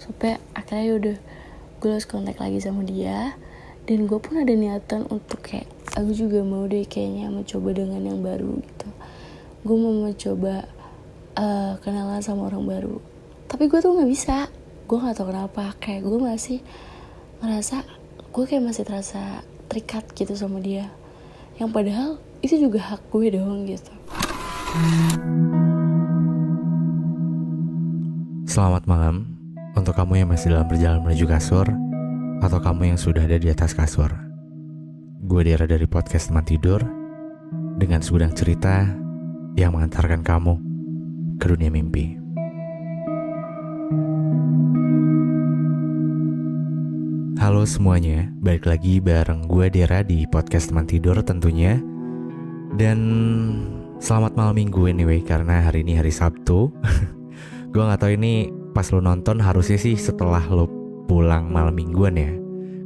Sampai akhirnya yaudah gue lost kontak lagi sama dia. Dan gue pun ada niatan untuk kayak aku juga mau deh kayaknya mencoba dengan yang baru gitu. Gue mau mencoba kenalan sama orang baru. Tapi gue tuh gak bisa. Gue gak tahu kenapa. Kayak gue masih ngerasa gue kayak masih terasa terikat gitu sama dia. Yang padahal itu juga hak gue dong gitu. Selamat malam untuk kamu yang masih dalam perjalanan menuju kasur atau kamu yang sudah ada di atas kasur. Gue Dera dari podcast Teman Tidur dengan segudang cerita yang mengantarkan kamu ke dunia mimpi. Halo semuanya, balik lagi bareng gue Dera di podcast Teman Tidur tentunya. Dan selamat malam minggu anyway, karena hari ini hari Sabtu. Gue gak tahu ini pas lo nonton harusnya sih setelah lo pulang malam mingguan ya.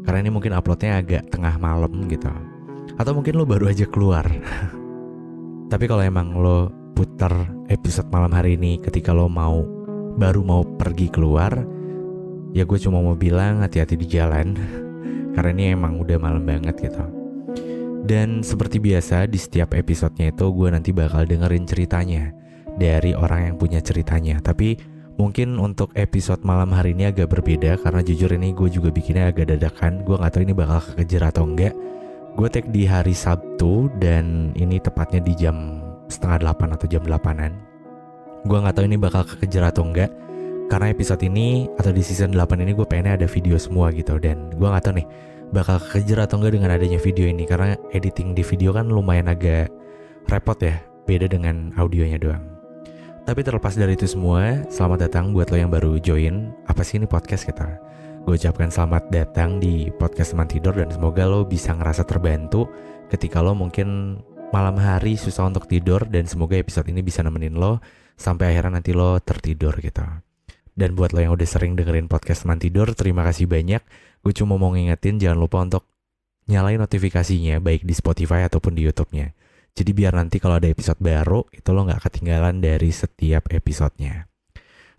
Karena ini mungkin uploadnya agak tengah malam gitu. Atau mungkin lo baru aja keluar. Tapi kalau emang lo putar episode malam hari ini ketika lo baru mau pergi keluar, ya gue cuma mau bilang hati-hati di jalan. Karena ini emang udah malam banget gitu. Dan seperti biasa di setiap episodenya itu gue nanti bakal dengerin ceritanya dari orang yang punya ceritanya. Tapi mungkin untuk episode malam hari ini agak berbeda karena jujur ini gue juga bikinnya agak dadakan. Gue gak tahu ini bakal kekejar atau enggak. Gue take di hari Sabtu dan ini tepatnya di jam 7:30 atau jam 8-an. Gue gak tahu ini bakal kekejar atau enggak karena episode ini atau di season 8 ini gue pengennya ada video semua gitu. Dan gue gak tahu nih bakal kekejar atau enggak dengan adanya video ini, karena editing di video kan lumayan agak repot ya, beda dengan audionya doang. Tapi terlepas dari itu semua, selamat datang buat lo yang baru join. Apa sih ini podcast kita? Gue ucapkan selamat datang di podcast Teman Tidur dan semoga lo bisa ngerasa terbantu ketika lo mungkin malam hari susah untuk tidur, dan semoga episode ini bisa nemenin lo sampai akhirnya nanti lo tertidur gitu. Dan buat lo yang udah sering dengerin podcast Teman Tidur, terima kasih banyak. Gue cuma mau ngingetin jangan lupa untuk nyalain notifikasinya baik di Spotify ataupun di YouTube-nya. Jadi biar nanti kalau ada episode baru, itu lo gak ketinggalan dari setiap episodenya.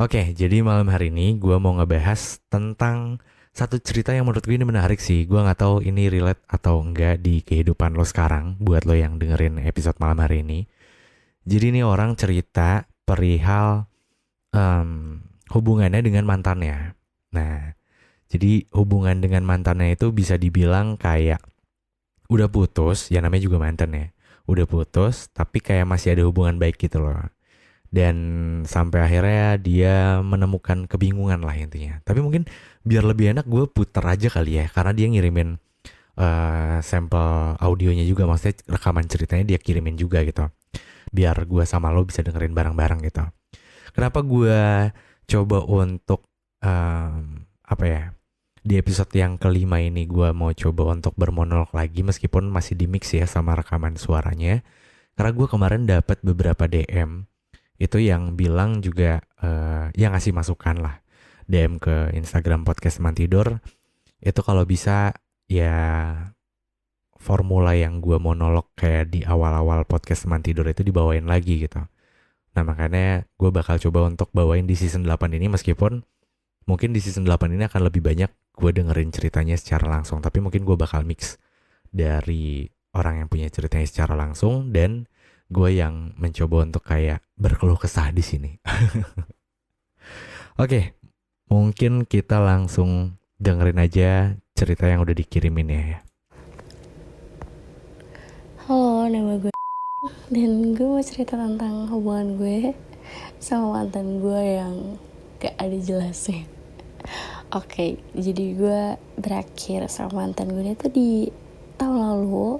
Oke, jadi malam hari ini gue mau ngebahas tentang satu cerita yang menurut gue ini menarik sih. Gue gak tahu ini relate atau enggak di kehidupan lo sekarang, buat lo yang dengerin episode malam hari ini. Jadi ini orang cerita perihal hubungannya dengan mantannya. Nah, jadi hubungan dengan mantannya itu bisa dibilang kayak udah putus, ya namanya juga mantan ya. Udah putus tapi kayak masih ada hubungan baik gitu loh. Dan sampai akhirnya dia menemukan kebingungan lah intinya. Tapi mungkin biar lebih enak gue puter aja kali ya, karena dia ngirimin sampel audionya juga, maksudnya rekaman ceritanya dia kirimin juga gitu. Biar gue sama lo bisa dengerin bareng-bareng gitu. Kenapa gue coba untuk di episode yang kelima ini gue mau coba untuk bermonolog lagi meskipun masih di mix ya sama rekaman suaranya. Karena gue kemarin dapat beberapa DM itu yang bilang juga yang ngasih masukan lah. DM ke Instagram podcast Teman Tidur itu kalau bisa ya formula yang gue monolog kayak di awal-awal podcast Teman Tidur itu dibawain lagi gitu. Nah makanya gue bakal coba untuk bawain di season 8 ini, meskipun mungkin di season 8 ini akan lebih banyak gue dengerin ceritanya secara langsung. Tapi mungkin gue bakal mix dari orang yang punya ceritanya secara langsung dan gue yang mencoba untuk kayak berkeluh kesah di sini. Oke, mungkin kita langsung dengerin aja cerita yang udah dikirimin ya. Halo, nama gue dan gue mau cerita tentang hubungan gue sama mantan gue yang gak ada jelasnya. Oke, jadi gue berakhir sama mantan gue itu di tahun lalu,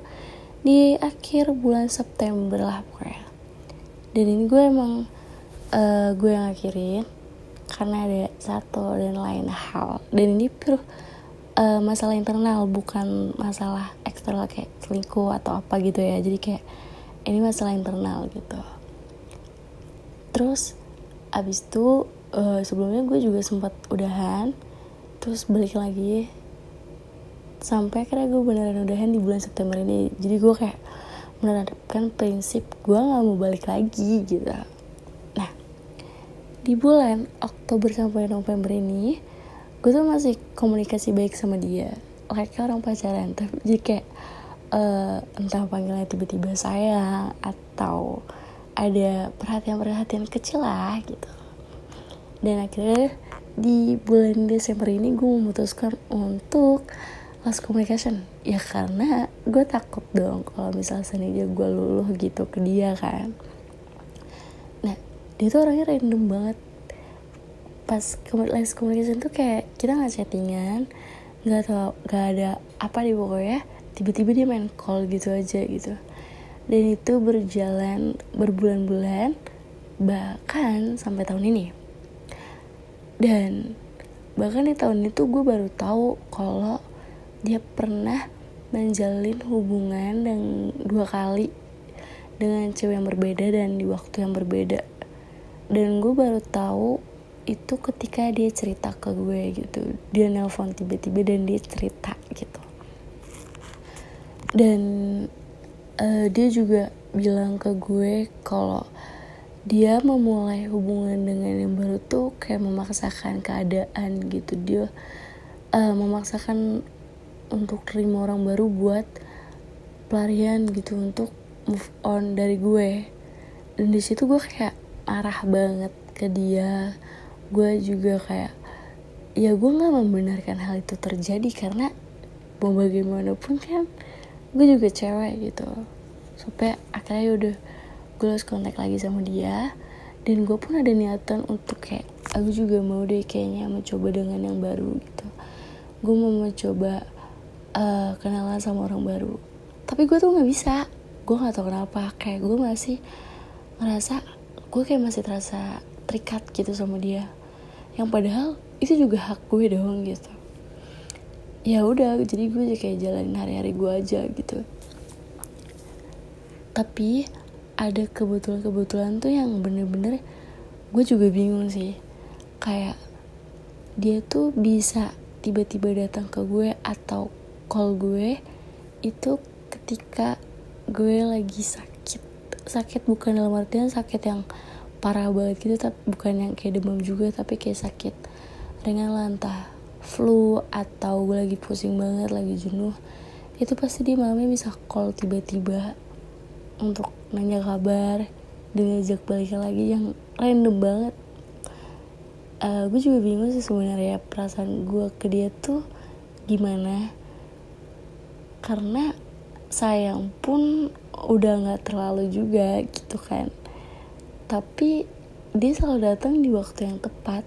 di akhir bulan September lah pokoknya. Dan ini gue emang gue yang akhirin karena ada satu dan lain hal. Dan ini masalah internal, bukan masalah eksternal kayak selingkuh atau apa gitu ya. Jadi kayak ini masalah internal gitu. Terus abis itu sebelumnya gue juga sempat udahan, terus balik lagi, sampai akhirnya gue beneran udahan di bulan September ini. Jadi gue kayak menerapkan prinsip gue gak mau balik lagi gitu. Nah, di bulan Oktober sampai November ini gue tuh masih komunikasi baik sama dia, kayak orang pacaran. Tapi jadi kayak entah panggilnya tiba-tiba sayang atau ada perhatian-perhatian kecil lah gitu. Dan akhirnya di bulan Desember ini gue memutuskan untuk lost communication. Ya karena gue takut dong kalau misalnya seandainya gue luluh gitu ke dia kan. Nah dia tuh orangnya random banget. Pas lost communication tuh kayak kita gak chattingan, gak ada apa di pokoknya, tiba-tiba dia main call gitu aja gitu. Dan itu berjalan berbulan-bulan, bahkan sampai tahun ini. Dan bahkan di tahun itu gue baru tahu kalau dia pernah menjalin hubungan dua kali dengan cewek yang berbeda dan di waktu yang berbeda. Dan gue baru tahu itu ketika dia cerita ke gue gitu. Dia nelpon tiba-tiba dan dia cerita gitu. Dan dia juga bilang ke gue kalau dia memulai hubungan dengan yang baru tuh kayak memaksakan keadaan gitu. Dia memaksakan untuk terima orang baru buat pelarian gitu, untuk move on dari gue. Dan di situ gue kayak marah banget ke dia. Gue juga kayak ya gue nggak membenarkan hal itu terjadi karena mau bagaimanapun kan gue juga cewek gitu. Sampai akhirnya udah gue lost kontak lagi sama dia. Dan gue pun ada niatan untuk kayak aku juga mau deh kayaknya mencoba dengan yang baru gitu. Gue mau mencoba kenalan sama orang baru. Tapi gue tuh gak bisa. Gue gak tahu kenapa. Kayak gue masih ngerasa gue kayak masih terasa terikat gitu sama dia. Yang padahal itu juga hak gue dong gitu. Ya udah, jadi gue kayak jalanin hari-hari gue aja gitu. Tapi ada kebetulan tuh yang bener-bener gue juga bingung sih. Kayak dia tuh bisa tiba-tiba datang ke gue atau call gue itu ketika gue lagi sakit bukan dalam artian sakit yang parah banget gitu, tapi bukan yang kayak demam juga, tapi kayak sakit ringan lah, entah flu atau gue lagi pusing banget, lagi jenuh. Itu pasti dia malamnya bisa call tiba-tiba untuk nanya kabar dan ngajak balikan lagi yang random banget. Gue juga bingung sih sebenarnya perasaan gue ke dia tuh gimana, karena sayang pun udah gak terlalu juga gitu kan. Tapi dia selalu datang di waktu yang tepat.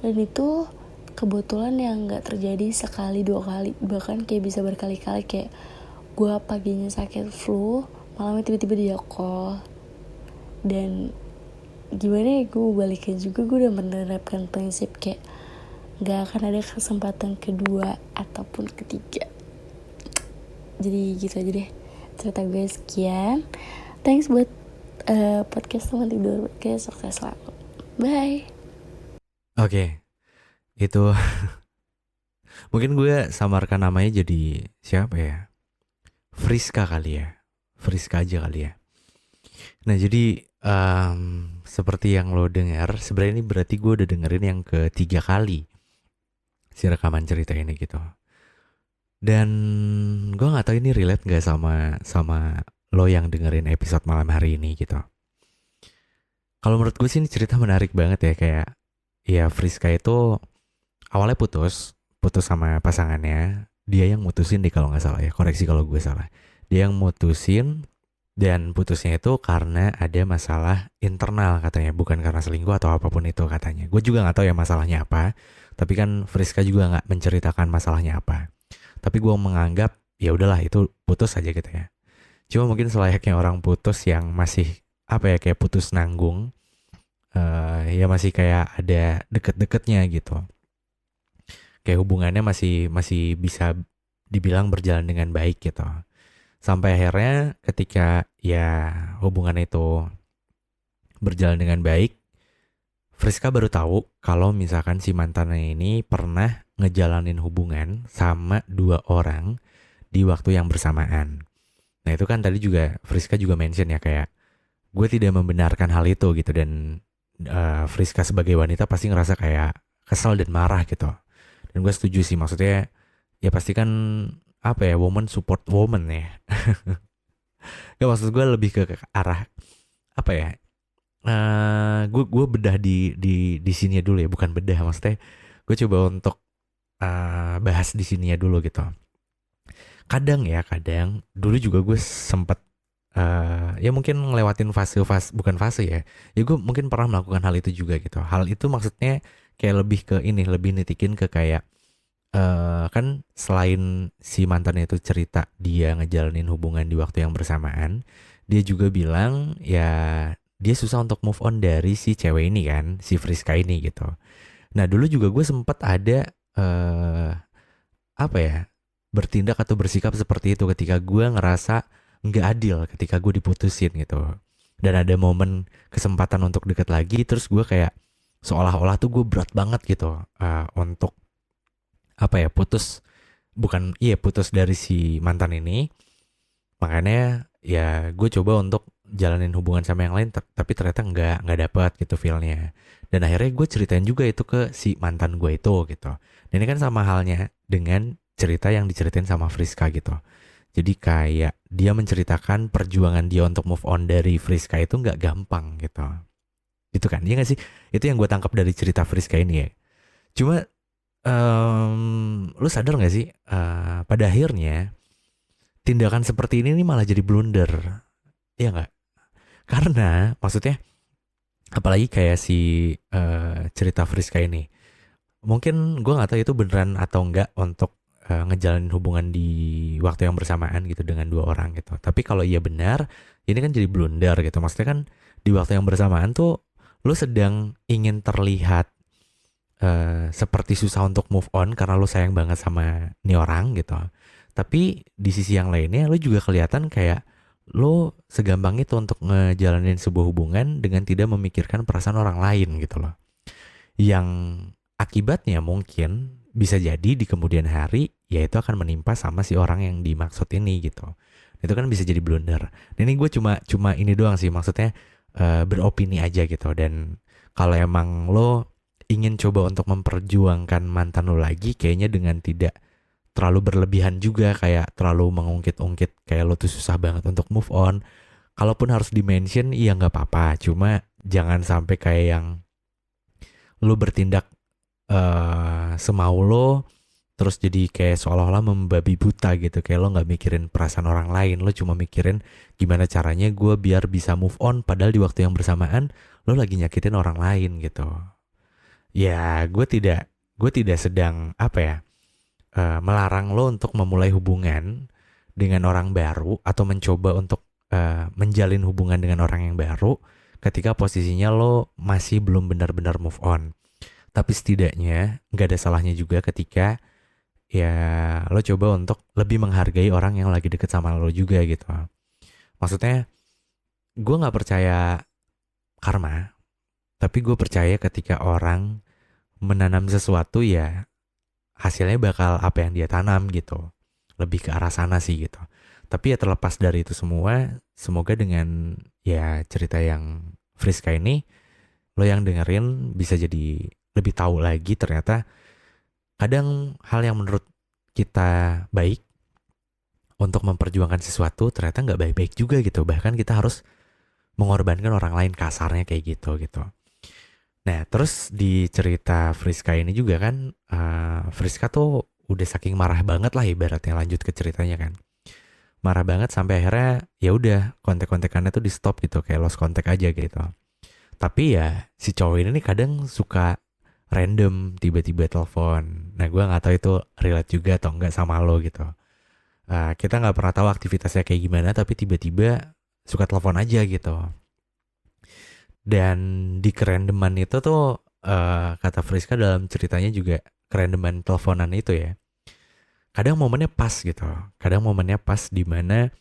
Dan itu kebetulan yang gak terjadi sekali dua kali, bahkan kayak bisa berkali-kali. Kayak gue paginya sakit flu, malamnya tiba-tiba dia call. Dan gimana ya, gue balikin juga. Gue udah menerapkan prinsip kayak gak akan ada kesempatan kedua ataupun ketiga. Jadi gitu aja deh cerita gue. Sekian, thanks buat podcast teman tidur. Oke, sukses selalu, bye. Oke, itu mungkin gue samarkan namanya jadi siapa ya, Friska kali ya, Friska aja kali ya. Nah jadi seperti yang lo dengar, sebenarnya ini berarti gue udah dengerin yang ketiga kali si rekaman cerita ini gitu. Dan gue nggak tahu ini relate nggak sama lo yang dengerin episode malam hari ini gitu. Kalau menurut gue sih ini cerita menarik banget ya. Kayak ya Friska itu awalnya putus sama pasangannya. Dia yang mutusin deh kalau nggak salah ya, koreksi kalau gue salah. Dia yang mutusin, dan putusnya itu karena ada masalah internal katanya, bukan karena selingkuh atau apapun itu katanya. Gue juga nggak tahu ya masalahnya apa, tapi kan Friska juga nggak menceritakan masalahnya apa. Tapi gue menganggap ya udahlah itu putus aja gitu ya. Cuma mungkin selayaknya orang putus yang masih apa ya, kayak putus nanggung, ya masih kayak ada deket-deketnya gitu. Kayak hubungannya masih bisa dibilang berjalan dengan baik gitu. Sampai akhirnya ketika ya hubungan itu berjalan dengan baik, Friska baru tahu kalau misalkan si mantannya ini pernah ngejalanin hubungan sama 2 orang di waktu yang bersamaan. Nah itu kan tadi juga Friska juga mention ya, kayak gue tidak membenarkan hal itu gitu. Dan Friska sebagai wanita pasti ngerasa kayak kesel dan marah gitu. Dan gue setuju sih, maksudnya ya pasti kan apa ya, woman support woman ya. Gak, maksud gue lebih ke arah apa ya, gue bedah di sini dulu ya, bukan bedah, maksudnya gue coba untuk bahas di sini ya dulu gitu. Kadang dulu juga gue sempet ya mungkin ngelewatin fase bukan fase ya. Ya gue mungkin pernah melakukan hal itu juga gitu. Hal itu maksudnya kayak lebih ke ini, lebih nitikin ke kayak kan selain si mantannya itu cerita dia ngejalanin hubungan di waktu yang bersamaan, dia juga bilang ya dia susah untuk move on dari si cewek ini kan, si Friska ini gitu. Nah dulu juga gue sempet ada apa ya, bertindak atau bersikap seperti itu ketika gue ngerasa nggak adil ketika gue diputusin gitu. Dan ada momen kesempatan untuk deket lagi, terus gue kayak seolah-olah tuh gue berat banget gitu untuk apa ya, putus dari si mantan ini. Makanya ya gue coba untuk jalanin hubungan sama yang lain, tapi ternyata nggak dapet gitu feelnya. Dan akhirnya gue ceritain juga itu ke si mantan gue itu gitu. Dan ini kan sama halnya dengan cerita yang diceritain sama Friska gitu. Jadi kayak dia menceritakan perjuangan dia untuk move on dari Friska itu nggak gampang gitu. Itu kan, iya nggak sih? Itu yang gue tangkap dari cerita Friska ini ya. Cuma lu sadar nggak sih, pada akhirnya tindakan seperti ini nih malah jadi blunder, iya nggak? Karena maksudnya apalagi kayak si cerita Friska ini, mungkin gue nggak tahu itu beneran atau enggak untuk ngejalanin hubungan di waktu yang bersamaan gitu dengan dua orang gitu. Tapi kalau iya benar, ini kan jadi blunder gitu. Maksudnya kan di waktu yang bersamaan tuh lu sedang ingin terlihat seperti susah untuk move on karena lu sayang banget sama nih orang gitu. Tapi di sisi yang lainnya lu juga kelihatan kayak lu segampang itu untuk ngejalanin sebuah hubungan dengan tidak memikirkan perasaan orang lain gitu loh. Yang akibatnya mungkin bisa jadi di kemudian hari yaitu akan menimpa sama si orang yang dimaksud ini gitu. Itu kan bisa jadi blunder. Dan ini gue cuma ini doang sih, maksudnya beropini aja gitu. Dan kalau emang lo ingin coba untuk memperjuangkan mantan lo lagi, kayaknya dengan tidak terlalu berlebihan juga, kayak terlalu mengungkit-ungkit kayak lo tuh susah banget untuk move on. Kalaupun harus di-mention, iya nggak apa-apa. Cuma jangan sampai kayak yang lo bertindak semau lo, terus jadi kayak seolah-olah membabi buta gitu. Kayak lo nggak mikirin perasaan orang lain, lo cuma mikirin gimana caranya gue biar bisa move on. Padahal di waktu yang bersamaan lo lagi nyakitin orang lain gitu. Ya, gue tidak sedang apa ya, melarang lo untuk memulai hubungan dengan orang baru atau mencoba untuk menjalin hubungan dengan orang yang baru ketika posisinya lo masih belum benar-benar move on. Tapi setidaknya nggak ada salahnya juga ketika ya lo coba untuk lebih menghargai orang yang lagi deket sama lo juga gitu. Maksudnya gue nggak percaya karma, tapi gue percaya ketika orang menanam sesuatu ya hasilnya bakal apa yang dia tanam gitu. Lebih ke arah sana sih gitu. Tapi ya terlepas dari itu semua, semoga dengan ya cerita yang Friska ini, lo yang dengerin bisa jadi lebih tahu lagi ternyata kadang hal yang menurut kita baik untuk memperjuangkan sesuatu ternyata nggak baik-baik juga gitu. Bahkan kita harus mengorbankan orang lain, kasarnya kayak gitu. Nah, terus di cerita Friska ini juga kan, Friska tuh udah saking marah banget lah ibaratnya, lanjut ke ceritanya kan. Marah banget sampai akhirnya ya udah kontak-kontakannya tuh di stop gitu, kayak lost contact aja gitu. Tapi ya si cowok ini nih kadang suka random tiba-tiba telepon. Nah, gue nggak tahu itu relate juga atau enggak sama lo gitu. Kita nggak pernah tahu aktivitasnya kayak gimana, tapi tiba-tiba suka telepon aja gitu. Dan di kerandoman itu tuh kata Friska dalam ceritanya juga kerandoman teleponan itu ya. Kadang momennya pas gitu. Kadang momennya pas di mana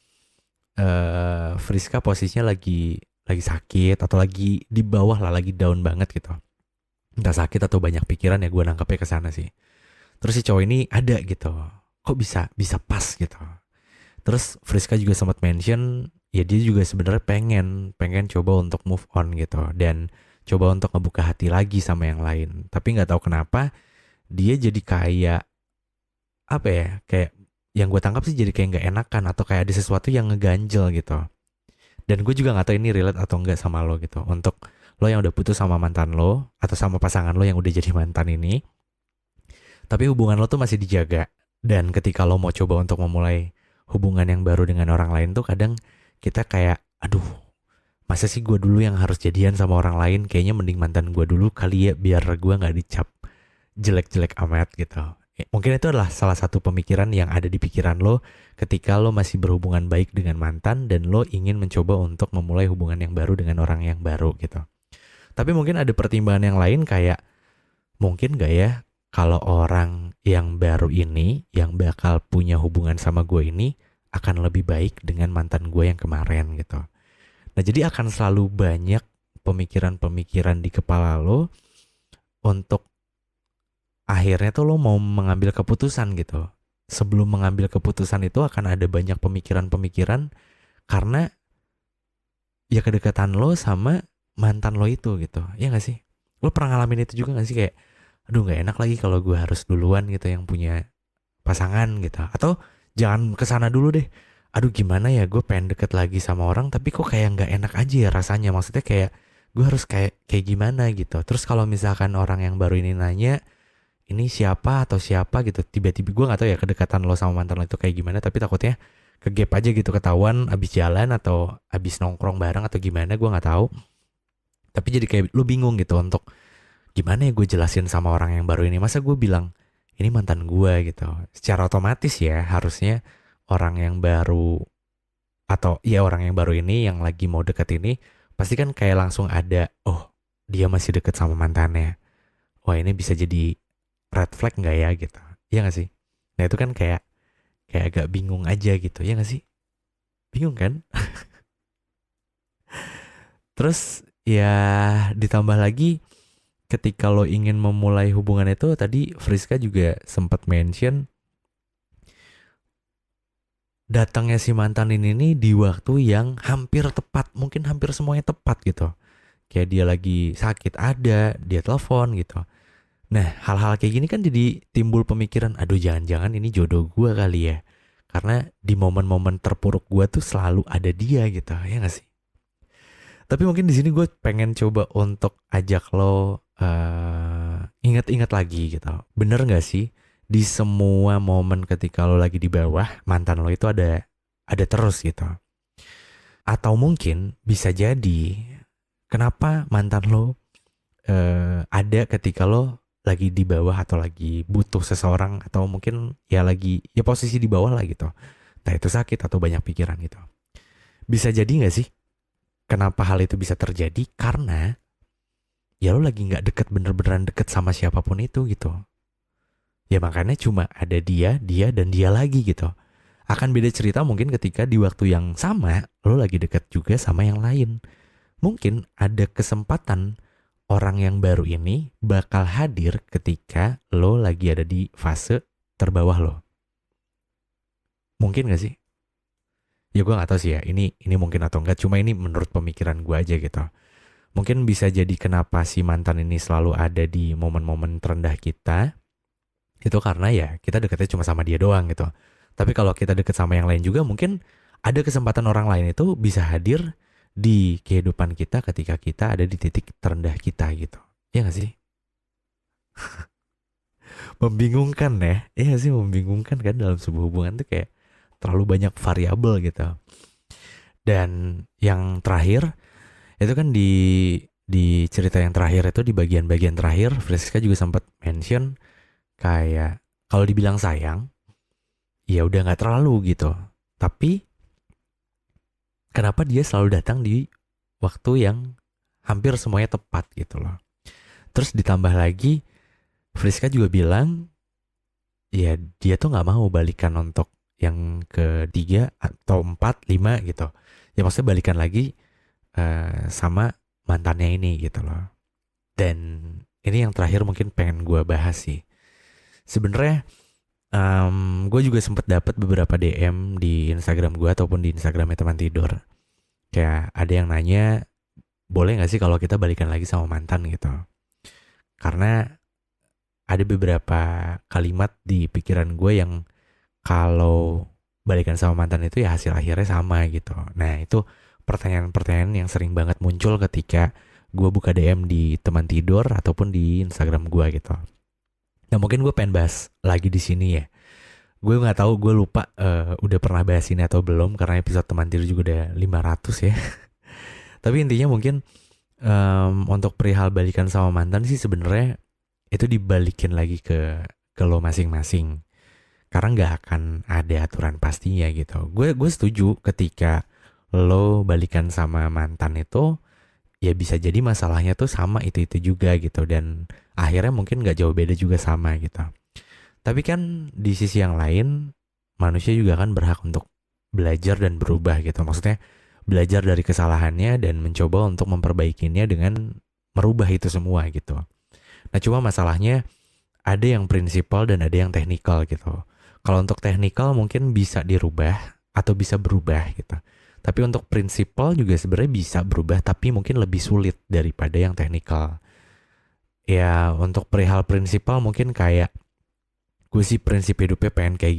Friska posisinya lagi sakit atau lagi di bawah lah, lagi down banget gitu. Entah sakit atau banyak pikiran ya, gue nangkepnya ke sana sih. Terus si cowok ini ada gitu. Kok bisa pas gitu. Terus Friska juga sempat mention ya dia juga sebenarnya pengen coba untuk move on gitu dan coba untuk ngebuka hati lagi sama yang lain. Tapi nggak tahu kenapa dia jadi kayak apa ya, kayak yang gue tangkap sih jadi kayak nggak enakan atau kayak ada sesuatu yang ngeganjel gitu. Dan gue juga nggak tahu ini relate atau enggak sama lo gitu. Untuk lo yang udah putus sama mantan lo atau sama pasangan lo yang udah jadi mantan ini, tapi hubungan lo tuh masih dijaga. Dan ketika lo mau coba untuk memulai hubungan yang baru dengan orang lain tuh kadang kita kayak, aduh, masa sih gue dulu yang harus jadian sama orang lain? Kayaknya mending mantan gue dulu kali ya biar gue nggak dicap jelek-jelek amat gitu. Mungkin itu adalah salah satu pemikiran yang ada di pikiran lo ketika lo masih berhubungan baik dengan mantan dan lo ingin mencoba untuk memulai hubungan yang baru dengan orang yang baru gitu. Tapi mungkin ada pertimbangan yang lain kayak mungkin gak ya kalau orang yang baru ini yang bakal punya hubungan sama gue ini akan lebih baik dengan mantan gue yang kemarin gitu. Nah jadi akan selalu banyak pemikiran-pemikiran di kepala lo untuk akhirnya tuh lo mau mengambil keputusan gitu. Sebelum mengambil keputusan itu akan ada banyak pemikiran-pemikiran karena ya kedekatan lo sama mantan lo itu gitu. Iya gak sih? Lo pernah ngalamin itu juga gak sih kayak aduh gak enak lagi kalau gue harus duluan gitu yang punya pasangan gitu. Atau jangan kesana dulu deh. Aduh gimana ya gue pengen deket lagi sama orang tapi kok kayak gak enak aja ya rasanya. Maksudnya kayak gue harus kayak gimana gitu. Terus kalau misalkan orang yang baru ini nanya ini siapa atau siapa gitu, tiba-tiba gue nggak tahu ya kedekatan lo sama mantan lo itu kayak gimana, tapi takutnya kegap aja gitu ketahuan abis jalan atau abis nongkrong bareng atau gimana gue nggak tahu. Tapi jadi kayak lo bingung gitu untuk gimana ya gue jelasin sama orang yang baru ini, masa gue bilang ini mantan gue gitu. Secara otomatis ya harusnya orang yang baru atau ya orang yang baru ini yang lagi mau deket ini pasti kan kayak langsung ada oh dia masih deket sama mantannya, wah ini bisa jadi red flag nggak ya gitu, iya nggak sih? Nah itu kan kayak agak bingung aja gitu, ya nggak sih? Bingung kan? Terus ya ditambah lagi ketika lo ingin memulai hubungan itu tadi Friska juga sempat mention datangnya si mantan ini nih di waktu yang hampir tepat, mungkin hampir semuanya tepat gitu. Kayak dia lagi sakit ada, dia telepon gitu. Nah, hal-hal kayak gini kan jadi timbul pemikiran, aduh jangan-jangan ini jodoh gue kali ya. Karena di momen-momen terpuruk gue tuh selalu ada dia gitu, ya gak sih? Tapi mungkin di sini gue pengen coba untuk ajak lo ingat-ingat lagi gitu. Bener gak sih di semua momen ketika lo lagi di bawah, mantan lo itu ada terus gitu. Atau mungkin bisa jadi kenapa mantan lo ada ketika lo lagi di bawah atau lagi butuh seseorang atau mungkin ya lagi ya posisi di bawah lah gitu. Entah itu sakit atau banyak pikiran gitu. Bisa jadi gak sih kenapa hal itu bisa terjadi? Karena ya lo lagi gak deket bener-beneran deket sama siapapun itu gitu. Ya makanya cuma ada dia dan dia lagi gitu. Akan beda cerita mungkin ketika di waktu yang sama lo lagi deket juga sama yang lain. Mungkin ada kesempatan orang yang baru ini bakal hadir ketika lo lagi ada di fase terbawah lo. Mungkin gak sih? Ya gue gak tahu sih ya, ini mungkin atau enggak, cuma ini menurut pemikiran gue aja gitu. Mungkin bisa jadi kenapa si mantan ini selalu ada di momen-momen terendah kita, itu karena ya kita deketnya cuma sama dia doang gitu. Tapi kalau kita deket sama yang lain juga mungkin ada kesempatan orang lain itu bisa hadir di kehidupan kita ketika kita ada di titik terendah kita gitu. Iya gak sih? Membingungkan ya. Iya gak sih, membingungkan kan dalam sebuah hubungan tuh kayak terlalu banyak variabel gitu. Dan yang terakhir itu kan di cerita yang terakhir itu di bagian-bagian terakhir Friska juga sempat mention kayak kalau dibilang sayang ya udah gak terlalu gitu. Tapi kenapa dia selalu datang di waktu yang hampir semuanya tepat gitu loh. Terus ditambah lagi Friska juga bilang ya dia tuh gak mau balikan untuk yang ketiga atau 4, 5 gitu. Ya maksudnya balikan lagi sama mantannya ini gitu loh. Dan ini yang terakhir mungkin pengen gue bahas sih. Sebenarnya gue juga sempat dapat beberapa DM di Instagram gue ataupun di Instagramnya teman tidur. Kayak ada yang nanya, boleh gak sih kalau kita balikan lagi sama mantan gitu? Karena ada beberapa kalimat di pikiran gue yang kalau balikan sama mantan itu ya hasil akhirnya sama gitu. Nah itu pertanyaan-pertanyaan yang sering banget muncul ketika gue buka DM di teman tidur ataupun di Instagram gue gitu. Nah mungkin gue pengen bahas lagi di sini ya. Gue nggak tahu, gue lupa udah pernah bahas ini atau belum karena episode teman tidur juga udah 500 ya. Tapi intinya mungkin untuk perihal balikan sama mantan sih sebenarnya itu dibalikin lagi ke lo masing-masing. Karena nggak akan ada aturan pastinya gitu. Gue setuju ketika lo balikan sama mantan itu ya bisa jadi masalahnya tuh sama itu juga gitu dan akhirnya mungkin nggak jauh beda juga sama gitu. Tapi kan di sisi yang lain manusia juga kan berhak untuk belajar dan berubah gitu. Maksudnya belajar dari kesalahannya dan mencoba untuk memperbaikinya dengan merubah itu semua gitu. Nah cuma masalahnya ada yang prinsipal dan ada yang teknikal gitu. Kalau untuk teknikal mungkin bisa dirubah atau bisa berubah gitu. Tapi untuk prinsipal juga sebenarnya bisa berubah tapi mungkin lebih sulit daripada yang teknikal. Ya untuk perihal prinsipal mungkin kayak gue sih prinsip hidupnya pengen kayak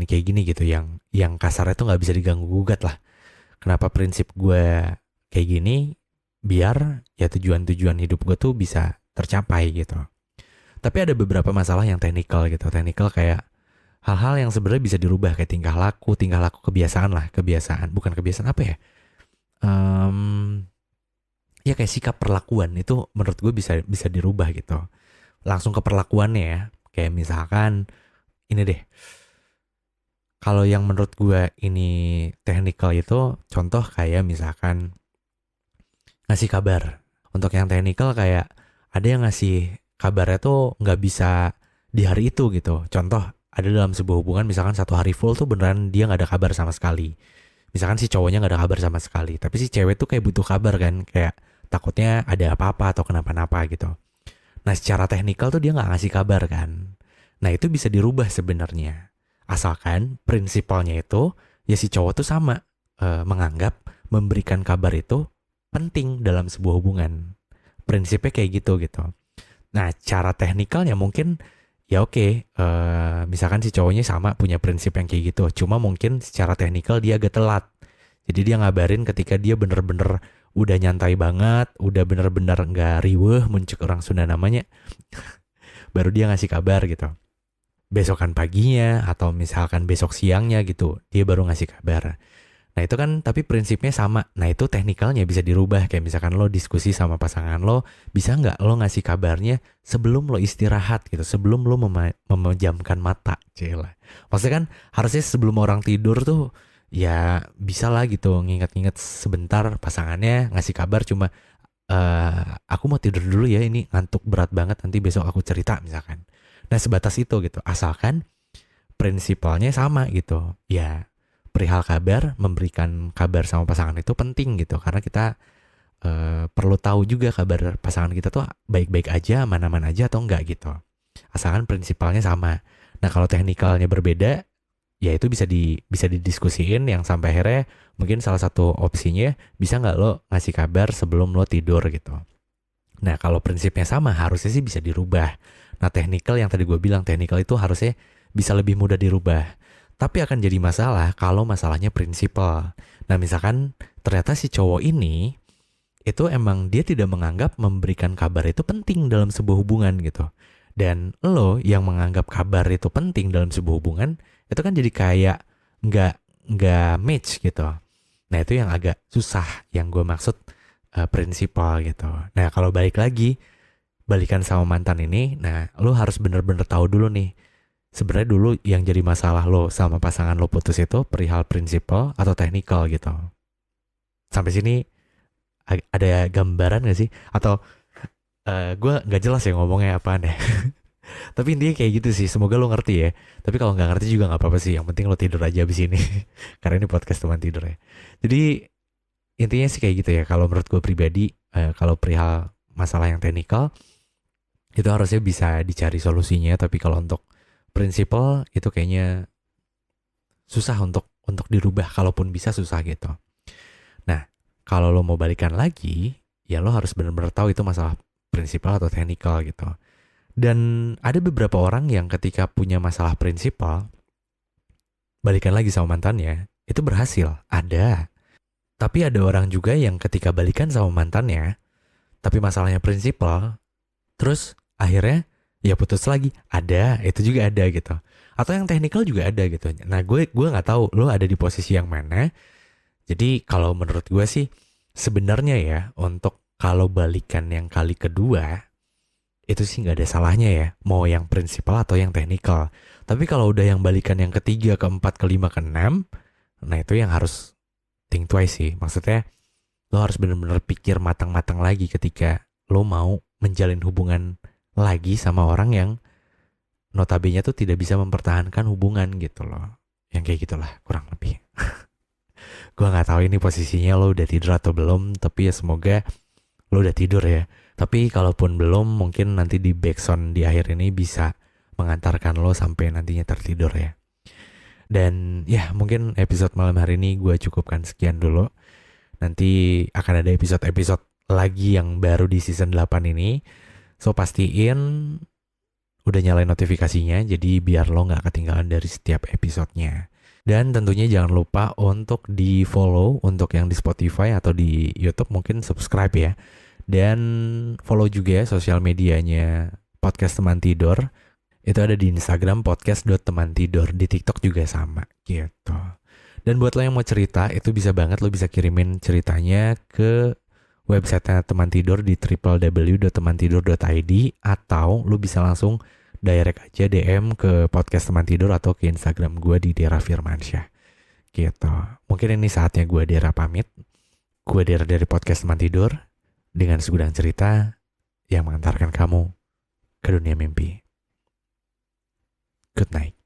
gini gitu. Yang kasarnya tuh nggak bisa diganggu gugat lah. Kenapa prinsip gue kayak gini? Biar ya tujuan-tujuan hidup gue tuh bisa tercapai gitu. Tapi ada beberapa masalah yang teknikal gitu. Teknikal kayak hal-hal yang sebenarnya bisa dirubah kayak tingkah laku kebiasaan lah, kebiasaan, bukan kebiasaan apa ya? Ya kayak sikap perlakuan itu menurut gue bisa dirubah gitu. Langsung ke perlakuannya ya. Kayak misalkan ini deh. Kalau yang menurut gue ini teknikal itu contoh kayak misalkan ngasih kabar. Untuk yang teknikal kayak ada yang ngasih kabarnya tuh nggak bisa di hari itu gitu. Contoh ada dalam sebuah hubungan misalkan satu hari full tuh beneran dia nggak ada kabar sama sekali. Misalkan si cowoknya nggak ada kabar sama sekali, tapi si cewek tuh kayak butuh kabar kan, kayak takutnya ada apa-apa atau kenapa-napa gitu. Nah secara teknikal tuh dia nggak ngasih kabar kan. Nah itu bisa dirubah sebenarnya. Asalkan prinsipalnya itu ya si cowok tuh sama menganggap memberikan kabar itu penting dalam sebuah hubungan. Prinsipnya kayak gitu gitu. Nah cara teknikalnya mungkin ya oke, misalkan si cowoknya sama punya prinsip yang kayak gitu. Cuma mungkin secara teknikal dia agak telat. Jadi dia ngabarin ketika dia bener-bener udah nyantai banget, udah bener-bener nggak riweuh, muncul orang Sunda namanya. Baru dia ngasih kabar gitu. Besokan paginya atau misalkan besok siangnya gitu, dia baru ngasih kabar. Nah itu kan tapi prinsipnya sama. Nah itu teknikalnya bisa dirubah. Kayak misalkan lo diskusi sama pasangan lo, bisa nggak lo ngasih kabarnya sebelum lo istirahat gitu, sebelum lo memejamkan mata. Cila. Maksudnya kan harusnya sebelum orang tidur tuh ya bisa lah gitu nginget-nginget sebentar pasangannya ngasih kabar cuma aku mau tidur dulu ya ini ngantuk berat banget nanti besok aku cerita misalkan. Nah sebatas itu gitu. Asalkan prinsipalnya sama gitu. Ya perihal kabar, memberikan kabar sama pasangan itu penting gitu karena kita perlu tahu juga kabar pasangan kita tuh baik-baik aja, aman-aman aja atau enggak gitu. Asalkan prinsipalnya sama. Nah kalau teknikalnya berbeda, ya itu bisa didiskusiin yang sampai akhirnya mungkin salah satu opsinya bisa nggak lo ngasih kabar sebelum lo tidur gitu. Nah kalau prinsipnya sama harusnya sih bisa dirubah. Nah teknikal yang tadi gue bilang teknikal itu harusnya bisa lebih mudah dirubah. Tapi akan jadi masalah kalau masalahnya prinsipal. Nah misalkan ternyata si cowok ini itu emang dia tidak menganggap memberikan kabar itu penting dalam sebuah hubungan gitu. Dan lo yang menganggap kabar itu penting dalam sebuah hubungan itu kan jadi kayak nggak match gitu. Nah itu yang agak susah yang gue maksud prinsipal gitu. Nah kalau balikan sama mantan ini, nah lo harus bener-bener tahu dulu nih. Sebenarnya dulu yang jadi masalah lo sama pasangan lo putus itu perihal prinsipal atau teknikal gitu. Sampai sini ada gambaran gak sih? Atau gue gak jelas ya ngomongnya apaan ya. Tapi intinya kayak gitu sih. Semoga lo ngerti ya. Tapi kalau gak ngerti juga gak apa-apa sih. Yang penting lo tidur aja abis ini. Karena ini podcast teman tidur ya. Jadi intinya sih kayak gitu ya. Kalau menurut gue pribadi, kalau perihal masalah yang teknikal, itu harusnya bisa dicari solusinya. Tapi kalau untuk prinsipal itu kayaknya susah untuk dirubah, kalaupun bisa susah gitu. Nah, kalau lo mau balikan lagi, ya lo harus benar-benar tahu itu masalah prinsipal atau teknikal gitu. Dan ada beberapa orang yang ketika punya masalah prinsipal, balikan lagi sama mantannya, itu berhasil. Ada. Tapi ada orang juga yang ketika balikan sama mantannya, tapi masalahnya prinsipal, terus akhirnya ya putus lagi. Ada, itu juga ada gitu. Atau yang teknikal juga ada gitu. Nah gue nggak tahu lo ada di posisi yang mana. Jadi kalau menurut gue sih sebenarnya ya untuk kalau balikan yang kali kedua itu sih nggak ada salahnya ya. Mau yang prinsipal atau yang teknikal. Tapi kalau udah yang balikan yang ketiga, keempat, kelima, keenam, nah itu yang harus think twice sih. Maksudnya lo harus bener-bener pikir matang-matang lagi ketika lo mau menjalin hubungan lagi sama orang yang notabene tuh tidak bisa mempertahankan hubungan gitu loh. Yang kayak gitulah kurang lebih. Gue nggak tahu ini posisinya lo udah tidur atau belum, tapi ya semoga lo udah tidur ya. Tapi kalaupun belum, mungkin nanti di backsound di akhir ini bisa mengantarkan lo sampai nantinya tertidur ya. Dan ya mungkin episode malam hari ini gue cukupkan sekian dulu. Nanti akan ada episode-episode lagi yang baru di season 8 ini. So pastiin udah nyalain notifikasinya, jadi biar lo gak ketinggalan dari setiap episodenya. Dan tentunya jangan lupa untuk di follow untuk yang di Spotify atau di YouTube, mungkin subscribe ya. Dan follow juga ya sosial medianya Podcast Teman Tidur. Itu ada di Instagram podcast.temantidur. Di TikTok juga sama gitu. Dan buat lo yang mau cerita, itu bisa banget lo bisa kirimin ceritanya ke websitenya Teman Tidur di www.temantidur.id. Atau lo bisa langsung direct aja DM ke podcast Teman Tidur atau ke Instagram gue di Dera Firmansyah gitu. Mungkin ini saatnya gue Dera pamit. Gue Dera dari podcast Teman Tidur dengan segudang cerita yang mengantarkan kamu ke dunia mimpi. Good night.